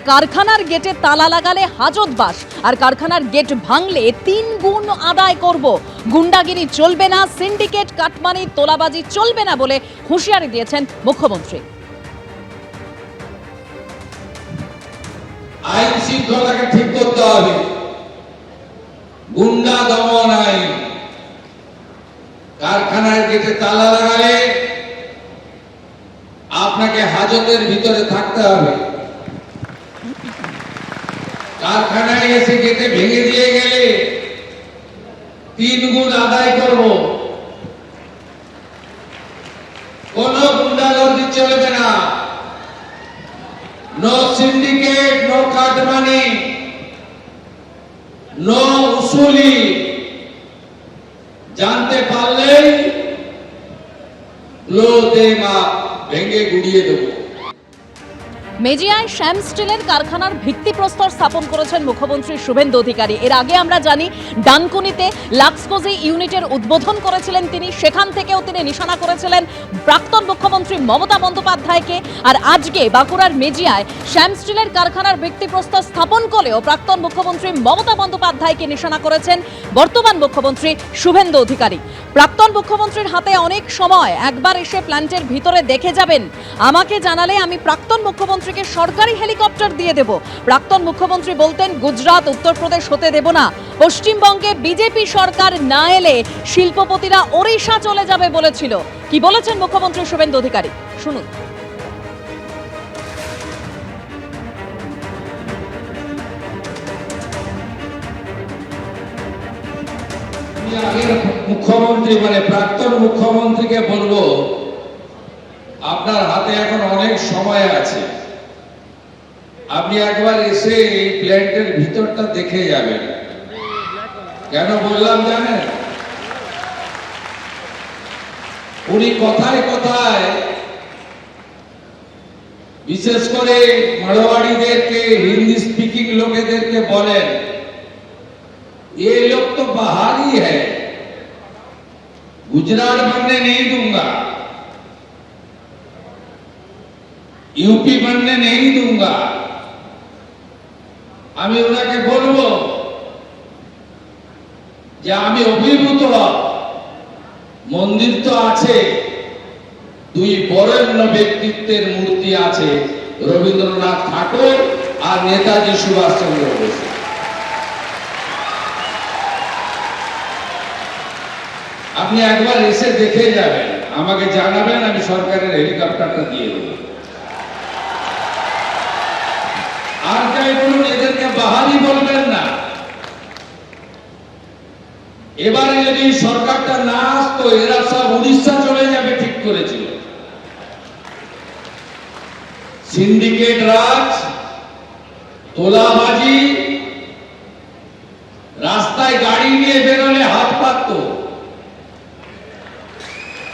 কারখানার গেটে তালা লাগালে হাজতবাস, আর কারখানার গেট ভাঙলে 3 গুণ আদায় করব। গুন্ডাগিরি চলবে না, সিন্ডিকেট কাটমানি তোলাবাজি চলবে না বলে হুঁশিয়ারি দিয়েছেন মুখ্যমন্ত্রী। আইন শৃঙ্খলাকে ঠিক করতে হবে, গুন্ডা দমন আইন। কারখানার গেটে তালা লাগালে আপনাকে হাজতের ভিতরে থাকতে হবে। কারখানায় এসে গেটে ভেঙে দিয়ে গেলে 3 গুণ আদায় করব। কোন গুন্ডাগর্দি চলবে না। No syndicate, no cut money, no উসুলি। জানতে পারলেই ভেঙে গুড়িয়ে দেবো। মেজিয়ায় শ্যাম স্টিলের কারখানার ভিত্তিপ্রস্তর স্থাপন করেছেন মুখ্যমন্ত্রী শুভেন্দু অধিকারী। এর আগে আমরা জানি ডানকুনিতে লাক্সকোজি ইউনিটের উদ্বোধন করেছিলেন তিনি, সেখান থেকেও তিনি নিশানা করেছিলেন প্রাক্তন মুখ্যমন্ত্রী মমতা বন্দ্যোপাধ্যায়কে। আর আজকে বাঁকুড়ার মেজিয়ায় শ্যাম স্টিলের কারখানার ভিত্তিপ্রস্তর স্থাপন করেও প্রাক্তন মুখ্যমন্ত্রী মমতা বন্দ্যোপাধ্যায়কে নিশানা করেছেন বর্তমান মুখ্যমন্ত্রী শুভেন্দু অধিকারী। প্রাক্তন মুখ্যমন্ত্রীর হাতে অনেক সময়, একবার এসে প্ল্যান্টের ভিতরে দেখে যাবেন, আমাকে জানালে আমি প্রাক্তন মুখ্যমন্ত্রীকে সরকারি হেলিকপ্টার দিয়ে দেব। প্রাক্তন মুখ্যমন্ত্রী বলতেন গুজরাট, উত্তরপ্রদেশ হতে দেব না। পশ্চিমবঙ্গে বিজেপি সরকার না এলে শিল্পপতিরা ওড়িশা চলে যাবে বলেছিল। কি বলেছেন মুখ্যমন্ত্রী শুভেন্দু অধিকারী, শুনুন। মুখ্যমন্ত্রী মানে প্রাক্তন মুখ্যমন্ত্রীকে বলবো, আপনার হাতে এখন অনেক সময় আছে। আপনি একবার এসে এই প্ল্যান্টের ভিতরটা দেখে যাবেন। কেন বললাম জানেন? উনি কথায় কথায় বিশেষ করে মারোয়াড়িদেরকে, হিন্দি স্পিকিং লোকেদেরকে বলেন, ये लोग तो बाहरी है, गुजरात बनने नहीं दूंगा, यूपी बनने नहीं दूंगा। আমি ওনাকে বলবো যে আমি অভিভূত, মন্দির তো আছে, 2 বরেণ্য ব্যক্তিত্বের মূর্তি আছে, রবীন্দ্রনাথ ঠাকুর আর নেতাজি সুভাষচন্দ্র বোস। আপনি একবার এসে দেখে যাবেন, আমাকে জানাবেন, আমি সরকারের হেলিকপ্টারটা দিয়ে দেব। আর যাই বলুন, এদেরকে বাহারি বলবেন না। এবারে যদি সরকারটা না আসতো, এরা সব উড়িষ্যা চলে যাবে ঠিক করেছিল। সিন্ডিকেট রাজ, তোলাবাজি, রাস্তায় গাড়ি নিয়ে বেরোলে হাত পাতত,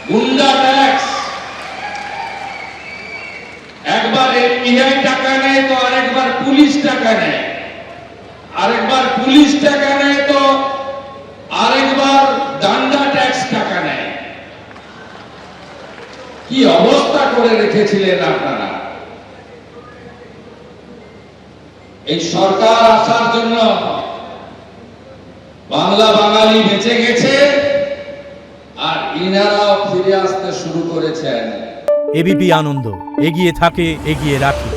গুন্ডা ট্যাক্স, একবার এমপিআই টাকা নেয় তো আরেকবার পুলিশ টাকা নেয়, আরেকবার পুলিশ টাকা নেয় তো আরেকবার ডান্ডা ট্যাক্স টাকা নেয়। কি অবস্থা করে রেখেছিলেন আপনারা? এই সরকার আসার জন্য বাংলা বাঙালি বেঁচে গেছে, আর ইনারাও ফিরে আসতে শুরু করেছেন। এবিপি আনন্দ, এগিয়ে থাকে, এগিয়ে রাখে।